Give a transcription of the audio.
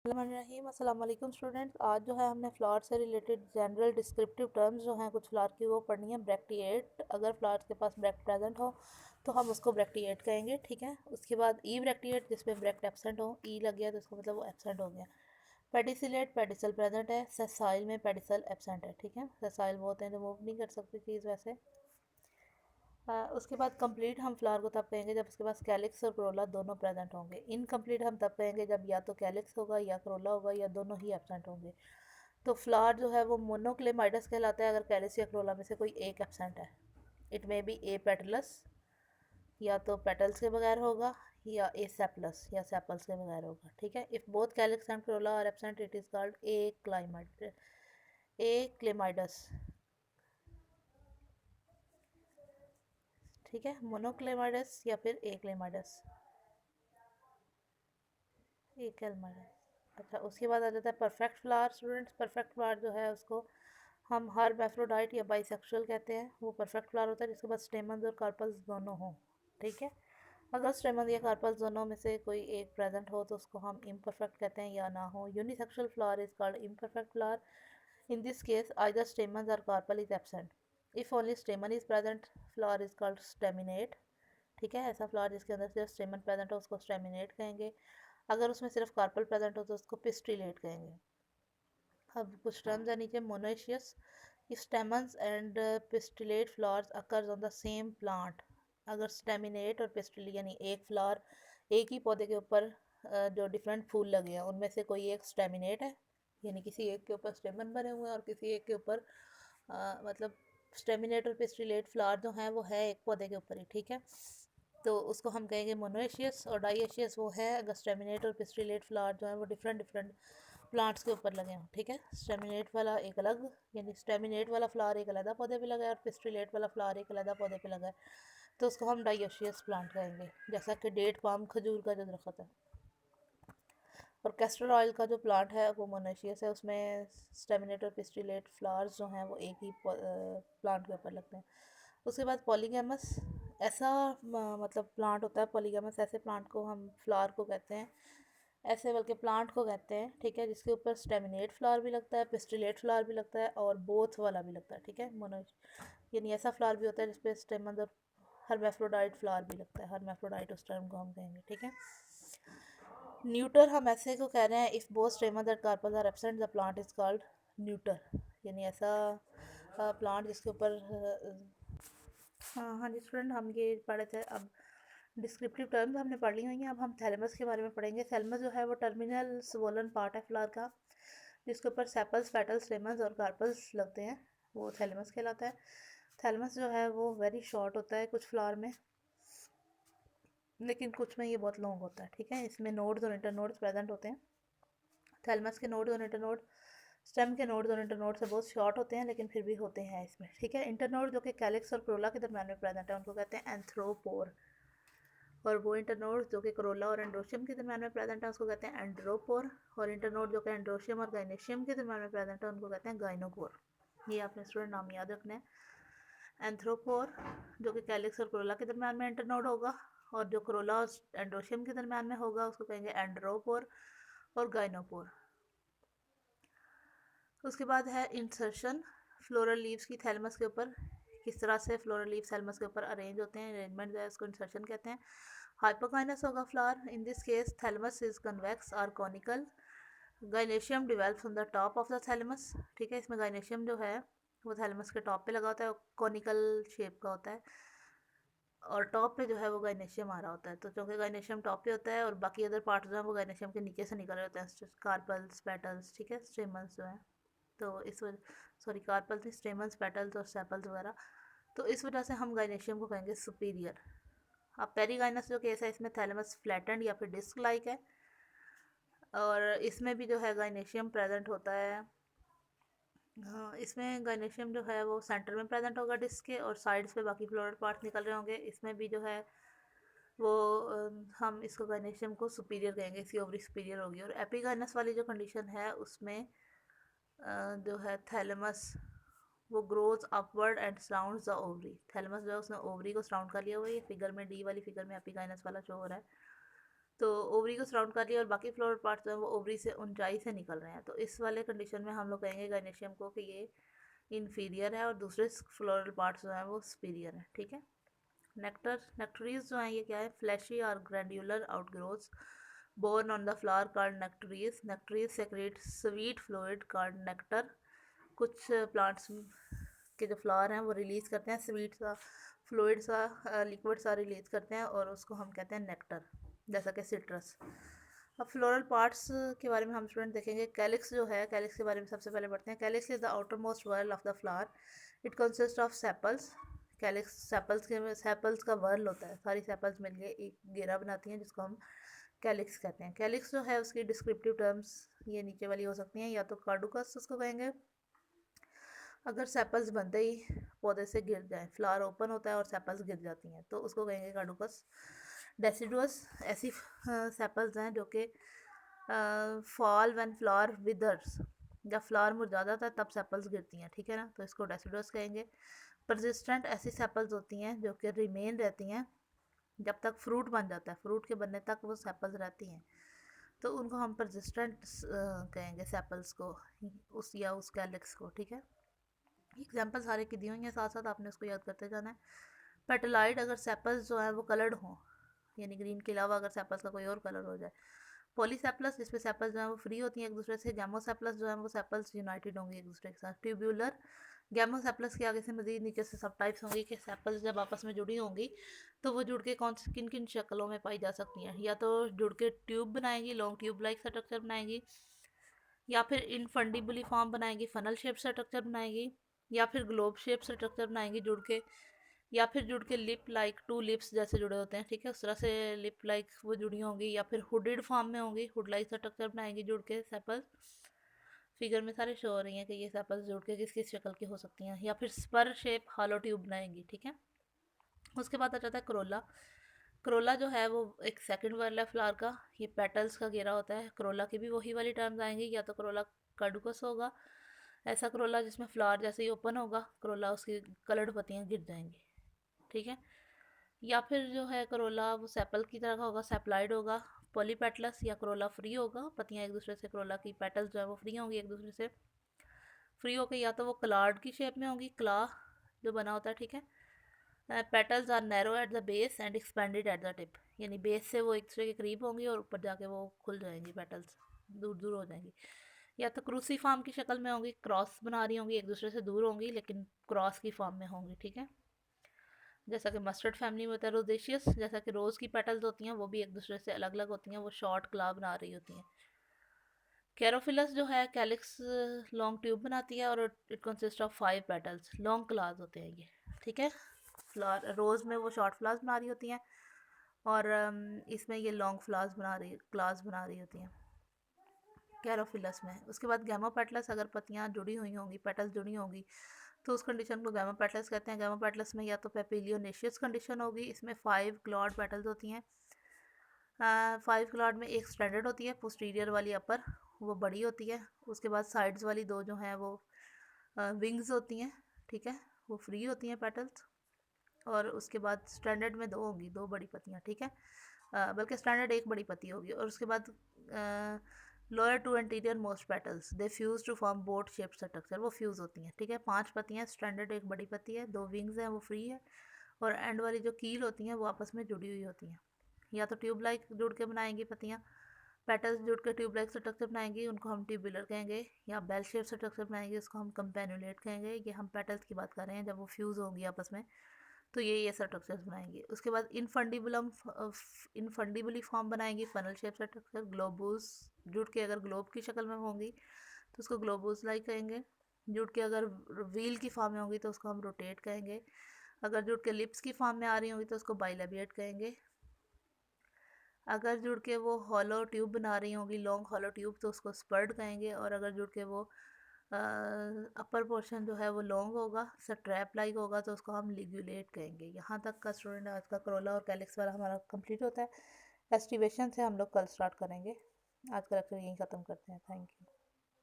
रहीम अस्सलाम वालेकुम स्टूडेंट्स। आज जो है हमने फ्लावर से रिलेटेड जनरल डिस्क्रिप्टिव टर्म्स जो हैं कुछ फ्लावर की वो पढ़नी है। ब्रैक्टिएट, अगर फ्लावर्स के पास ब्रैक्ट प्रेजेंट हो तो हम उसको ब्रैक्टिएट कहेंगे, ठीक है। उसके बाद ई ब्रैक्टिएट, जिसमें ब्रैक्ट एब्सेंट हो, ई लग गया तो उसका मतलब वो एब्सेंट हो गया। पेडिसिलेट, पेडिसल प्रेजेंट है। सेसाइल में पेडिसल एब्सेंट है, ठीक है। सेसाइल वो होते हैं जो मूव नहीं कर सकती चीज़ वैसे। उसके बाद कंप्लीट हम फ्लावर को तब कहेंगे जब उसके पास कैलिक्स और करोला दोनों प्रेजेंट होंगे। इनकम्प्लीट हम तब कहेंगे जब या तो कैलिक्स होगा या करोला होगा या दोनों ही एब्सेंट होंगे। तो फ्लावर जो है वो मोनोक्लेमाइडस कहलाता है अगर कैलिक्स या करोला में से कोई एक एब्सेंट है। It may be A petals, या तो पेटल्स के बगैर होगा, या ए सेपलस या सेपल्स के बगैर होगा, ठीक है। If both calyx and corolla are absent it is called achlamydeous, achlamydeous, ठीक है। मोनोक्लेमाइडस या फिर ए क्लेमाइडस, एक एलमर है। अच्छा, उसके बाद आ जाता है perfect flower. Students, perfect flower जो है उसको हम हर्माफ्रोडाइट या बाइसेक्सुअल कहते हैं। वो परफेक्ट फ्लावर होता है जिसके पास स्टेमन्स और कार्पल्स दोनों हों, ठीक है। अगर स्टेमन या कार्पल्स दोनों में से कोई एक प्रेजेंट हो तो उसको हम इम्परफेक्ट कहते हैं, या ना हो। Unisexual flower is called imperfect flower. In this case either stamens और carpel is absent. If only stamen is present, flower is called staminate, ठीक है। ऐसा फ्लावर जिसके अंदर सिर्फ स्टेमन प्रेजेंट हो उसको स्टेमिनेट कहेंगे। अगर उसमें सिर्फ कार्पल प्रेजेंट हो तो उसको पिस्टिलेट कहेंगे। अब कुछ टर्म्स है नीचे। Monoecious, stamens and pistillate flowers occurs on the same plant. अगर स्टेमिनेट और पिस्टिल यानी एक फ्लावर एक ही पौधे के ऊपर जो डिफरेंट फूल लगे हैं उनमें से कोई एक स्टेमिनेट है, यानी किसी एक के ऊपर स्टेमन बने हुए हैं और किसी एक के ऊपर मतलब स्टेमिनेट और पिस्टिलेट फ्लावर जो हैं वो है एक पौधे के ऊपर ही, ठीक है। तो उसको हम कहेंगे मोनोएशियस। और डाइएशियस वो है अगर स्टेमिनेट और पिस्टिलेट फ्लावर जो है वो डिफरेंट डिफरेंट प्लांट्स के ऊपर लगे हों, ठीक है। स्टेमिनेट वाला एक अलग, यानी स्टेमिनेट वाला फ्लावर एक अलग पौधे पे लगा है और पिस्टिलेट वाला फ्लावर एक अलग पौधे पे लगा है तो उसको हम डाइएशियस प्लांट कहेंगे। जैसा कि डेट पाम खजूर का जो दरख्त है। और कैस्टर ऑयल का जो प्लांट है वो मोनोशियस है, उसमें स्टेमिनेट और पिस्टिलेट फ्लावर्स जो हैं वो एक ही प्लांट के ऊपर लगते हैं। उसके बाद पॉलीगैमस, ऐसा मतलब प्लांट होता है पॉलीगैमस, ऐसे प्लांट को हम फ्लावर को कहते हैं, ऐसे बल्कि प्लांट को कहते हैं, ठीक है, जिसके ऊपर स्टेमिनेट फ्लावर भी लगता है, पिस्टिलेट फ्लावर भी लगता है और बोथ वाला भी लगता है, ठीक है। मोनो यानी ऐसा फ्लावर भी होता है जिसपे स्टेमन और हर्मेफ्रोडाइट फ्लावर भी लगता है। हर्मेफ्रोडाइट उस टर्म को हम कहेंगे, ठीक है। न्यूटर हम ऐसे को कह रहे हैं इफ़ बोथ स्टेमन और carpel are absent the plant is called neuter, यानी ऐसा प्लांट जिसके ऊपर हाँ हाँ जी स्टूडेंट, हम ये पढ़े थे। अब डिस्क्रिप्टिव टर्म्स हमने पढ़ ली हुई हैं। अब हम थैलेमस के बारे में पढ़ेंगे। थैलेमस जो है वो टर्मिनल स्वोलन पार्ट है फ्लावर का, जिसके ऊपर सेपल्स, पेटल्स, स्टेमन्स और कार्पल्स लगते हैं, वो थैलेमस कहलाता है। थैलेमस जो है वो वेरी शॉर्ट होता है कुछ फ्लावर में, लेकिन कुछ में ये बहुत लॉन्ग होता है, ठीक है। इसमें नोड्स और इंटरनोड्स प्रेजेंट होते हैं। थैलेमस के नोड्स और इंटरनोड, स्टेम के नोड्स और इंटरनोड से बहुत शॉर्ट होते हैं लेकिन फिर भी होते हैं इसमें, ठीक है। इंटरनोड जो कि कैलिक्स और करोला के दरम्यान में प्रेजेंट है उनको कहते हैं एंथ्रोपोर। और वो इंटरनोड जो कि करोला और एंड्रोशियम के दरम्यान में प्रेजेंट है उसको कहते हैं एंड्रोपोर। और इंटरनोड जो कि एंड्रोशियम और गाइनेशियम के दरम्यान में प्रेजेंट है उनको कहते हैं गाइनोकोर। ये आपने स्टूडेंट नाम याद रखना है। एंथ्रोपोर जो कि कैलिक्स और करोला के दरम्यान में इंटरनोड होगा, और जो करोला और एंड्रोशियम के दरम्यान में होगा उसको कहेंगे एंड्रोपोर और गाइनोपोर। उसके बाद है इंसर्शन। फ्लोरल लीव्स की थैलमस के ऊपर किस तरह से फ्लोरल लीव्स थैलमस के ऊपर अरेंज होते हैं, अरेंजमेंट जो है उसको इंसर्शन कहते हैं। हाइपोकाइनस होगा flower. In this case thalamus is convex और conical. Gynoecium develops on the top of the thalamus, ठीक है। इसमें गाइनेशियम जो है वो थैलमस के टॉप पे लगा होता है, कॉनिकल शेप का होता है, और टॉप पे जो है वो गाइनेशियम आ रहा होता है। तो चूँकि गाइनेशियम टॉप पे होता है और बाकी अदर पार्ट जो है वो गाइनेशियम के नीचे से निकल रहे होते हैं, कार्पल्स, पेटल्स, ठीक है, स्टेमन्स जो हैं। तो इस वजह, सॉरी कार्पल्स नहीं, स्टेमन्स, पेटल्स और सेपल्स वगैरह। तो इस वजह से हम गाइनेशियम को कहेंगे सुपीरियर। अब पेरीगाइनस जो केस है इसमें थैलेमस फ्लैटेंड या फिर डिस्क लाइक है, और इसमें भी जो है गाइनेशियम प्रेजेंट होता है। हाँ, इसमें गाइनेशियम जो है वो सेंटर में प्रेजेंट होगा डिस्क के, और साइड्स पे बाकी फ्लोरल पार्ट्स निकल रहे होंगे। इसमें भी जो है वो हम इसको गाइनेशियम को सुपीरियर कहेंगे, इसकी ओवरी सुपीरियर होगी। और एपिगाइनस वाली जो कंडीशन है उसमें जो है थैलेमस वो grows upward and surrounds the ovary. Thalamus जो है उसने ओवरी को सराउंड कर लिया हुआ है। ये फिगर में डी वाली फिगर में एपिगाइनस वाला शो हो रहा है। तो ओवरी को सराउंड कर लिया और बाकी फ्लोरल पार्ट्स जो है वो ओवरी से ऊंचाई से निकल रहे हैं, तो इस वाले कंडीशन में हम लोग कहेंगे गायनेशियम को कि ये इन्फीरियर है और दूसरे फ्लोरल पार्ट्स जो हैं वो सुपीरियर है। ठीक है। नेक्टरीज जो हैं ये क्या है, फ्लैशी और glandular outgrowths borne on the flower called nectaries. Nectaries secrete sweet fluid called nectar. कुछ प्लांट्स के जो फ्लावर हैं वो रिलीज़ करते हैं स्वीट सा फ्लूइड सा लिक्विड सा रिलीज़ करते हैं और उसको हम कहते हैं नेक्टर, जैसा कि सिट्रस। अब फ्लोरल पार्ट्स के बारे में हम स्टूडेंट देखेंगे। कैलिक्स जो है, कैलिक्स के बारे में सबसे पहले पढ़ते हैं। Calyx is the outermost whorl of the flower. It consist of sepals. Calyx sepals का वर्ल होता है, सारी सेपल्स मिलके एक घेरा बनाती हैं जिसको हम कैलिक्स कहते हैं। कैलिक्स जो है उसकी डिस्क्रिप्टिव टर्म्स ये नीचे वाली हो सकती हैं, या तो कार्डुकस उसको कहेंगे अगर सेपल्स बनते ही पौधे से गिर जाएं, फ्लावर ओपन होता है और सेपल्स गिर जाती हैं तो उसको कहेंगे कार्डुकस। डेसिडुअस ऐसी सेपल्स हैं जो कि फॉल व्हेन फ्लावर विदर्स, जब फ्लावर मुरझा जाता है तब सेपल्स गिरती हैं, ठीक है ना, तो इसको डेसिडुअस कहेंगे। परसिस्टेंट ऐसी सेपल्स होती हैं जो कि रिमेन रहती हैं जब तक फ्रूट बन जाता है, फ्रूट के बनने तक वो सेपल्स रहती हैं, तो उनको हम परसिस्टेंट कहेंगे सेपल्स को, उस या उस कैलिक्स को। ठीक है। एग्जाम्पल सारे की दी हुई हैं, साथ साथ आपने उसको याद करते जाना है। पेटलाइड अगर सेपल्स जो है वो कलर्ड हों, यानी ग्रीन के अलावा अगर सेपल्स का कोई और कलर हो जाए। पॉलीसेपलस जिसमें सेपल्स जो है वो फ्री होती हैं एक दूसरे से। गैमोसेपलस जो है वो सेपल्स यूनाइटेड होंगे एक दूसरे के साथ। ट्यूब्यूलर गैमोसेपलस के आगे से मजीद नीचे से सब टाइप्स होंगी कि सेपल्स जब आपस में जुड़ी होंगी तो वो जुड़ के किन किन शक्लों में पाई जा सकती हैं, या तो जुड़ के ट्यूब बनाएंगी, लॉन्ग ट्यूब लाइक स्ट्रक्चर बनाएंगी, या फिर इनफंडिबली फॉर्म बनाएंगी, फनल शेप स्ट्रक्चर बनाएंगी, या फिर ग्लोब शेप स्ट्रक्चर बनाएंगी जुड़ के, या फिर जुड़ के लिप लाइक टू लिप्स जैसे जुड़े होते हैं, ठीक है, उस तरह से लिप लाइक वो जुड़ी होंगी, या फिर हुडेड फॉर्म में होंगी, हुड लाइक स्ट्रक्चर बनाएंगी जुड़ के सेपल्स। फिगर में सारे शो हो रही हैं कि ये सेपल्स जुड़ के किस किस शक्ल की हो सकती हैं, या फिर स्पर शेप हॉलो ट्यूब बनाएंगी। ठीक है। उसके बाद आ जाता है करोला। करोला जो है वो एक सेकंड वर्ल है फ्लावर का, ये पेटल्स का घेरा होता है। करोला की भी वही वाली टर्म्स आएंगी, या तो करोला कार्डुकस होगा, ऐसा करोला जिसमें फ्लावर जैसे ही ओपन होगा करोला उसकी कलर्ड पत्तियाँ गिर जाएंगी, ठीक है। या फिर जो है करोला वो सेपल की तरह का होगा, सेपलाइड होगा। पॉलीपेटलस या करोला फ्री होगा, पत्तियाँ एक दूसरे से, करोला की पेटल्स जो है वो फ्री होंगी एक दूसरे से, फ्री होकर या तो वो क्लाउड की शेप में होंगी, क्ला जो बना होता है, ठीक है। Petals are narrow at the base and expanded at the tip, यानी बेस से वो एक दूसरे के करीब होंगी और ऊपर जाके वो खुल जाएंगी, पेटल्स दूर दूर हो जाएंगी। या तो क्रूसी फॉर्म की शक्ल में होंगी, क्रॉस बना रही होंगी, एक दूसरे से दूर होंगी लेकिन क्रॉस की फॉर्म में होंगी, ठीक है। जैसा कि मस्टर्ड फैमिली में होता है रोजेशियस, जैसा कि रोज़ की पेटल्स होती हैं वो भी एक दूसरे से अलग अलग होती हैं, वो शॉर्ट क्ला बना रही होती हैं। कैरोफिलस जो है कैलिक्स लॉन्ग ट्यूब बनाती है और it consist of 5 petals, long class होते हैं ये, ठीक है। फ्लावर रोज़ में वो शॉर्ट फ्लावर्स बना रही होती हैं और इसमें ये लॉन्ग फ्लावर्स क्लास बना रही होती हैं कैरोफिलस में। उसके बाद गैमोपेटलस, अगर पत्तियाँ जुड़ी हुई होंगी, पेटल्स जुड़ी होंगी तो उस कंडीशन को गैमोपेटलस कहते हैं। गैमोपेटलस में या तो पेपिलियोनेशियस कंडीशन होगी, इसमें 5 क्लॉड पेटल्स होती हैं। 5 क्लॉड में एक स्टैंडर्ड होती है, पोस्टीरियर वाली अपर वो बड़ी होती है, उसके बाद साइड्स वाली दो जो हैं वो विंग्स होती हैं, ठीक है, वो फ्री होती हैं पेटल्स। और उसके बाद स्टैंडर्ड में दो होंगी, दो बड़ी पत्तियाँ, ठीक है, बल्कि स्टैंडर्ड एक बड़ी पत्ती होगी। और उसके बाद lower two anterior most petals they fuse to form boat shape structure, वो फ्यूज़ होती हैं, ठीक है। 5 पत्तियाँ, स्टैंडर्ड एक बड़ी पत्ती है, दो विंग्स हैं वो फ्री है, और एंड वाली जो कील होती हैं वो आपस में जुड़ी हुई होती हैं। या तो ट्यूब लाइक जुड़ के बनाएंगी पत्तियाँ, पेटल्स जुड़ के ट्यूब लाइक स्ट्रक्चर बनाएंगी, उनको हम ट्यूबुलर कहेंगे, या बेल शेप स्ट्रक्चर बनाएंगे, उसको हम कंपेनुलेट कहेंगे। ये हम पेटल्स की बात कर रहे हैं जब वो फ्यूज़ होंगी आपस में, तो ये स्ट्रक्चर्स बनाएंगे। उसके बाद इनफंडिबली फॉर्म बनाएंगी, फनल शेप स्ट्रक्चर। ग्लोबूस जुड़ के अगर ग्लोब की शक्ल में होंगी तो उसको ग्लोबूस लाइक कहेंगे, जुड़ के अगर व्हील की फॉर्म में होंगी तो उसको हम रोटेट कहेंगे, अगर जुड़ के लिप्स की फॉर्म में आ रही होंगी तो उसको बाइलेबिएट कहेंगे, अगर जुड़ के वो हॉलो ट्यूब बना रही होंगी, लॉन्ग हॉलो ट्यूब, तो उसको स्पर्ड कहेंगे, और अगर जुड़ के वो अपर पोर्शन जो है वो लॉन्ग होगा, स्ट्रैप लाइक होगा, तो उसको हम लिग्यूलेट कहेंगे। यहाँ तक का स्टूडेंट आज का करोला और कैलिक्स वाला हमारा कंप्लीट होता है। एस्टिवेशन से हम लोग कल स्टार्ट करेंगे। आज का लेक्चर यहीं ख़त्म करते हैं। Thank you.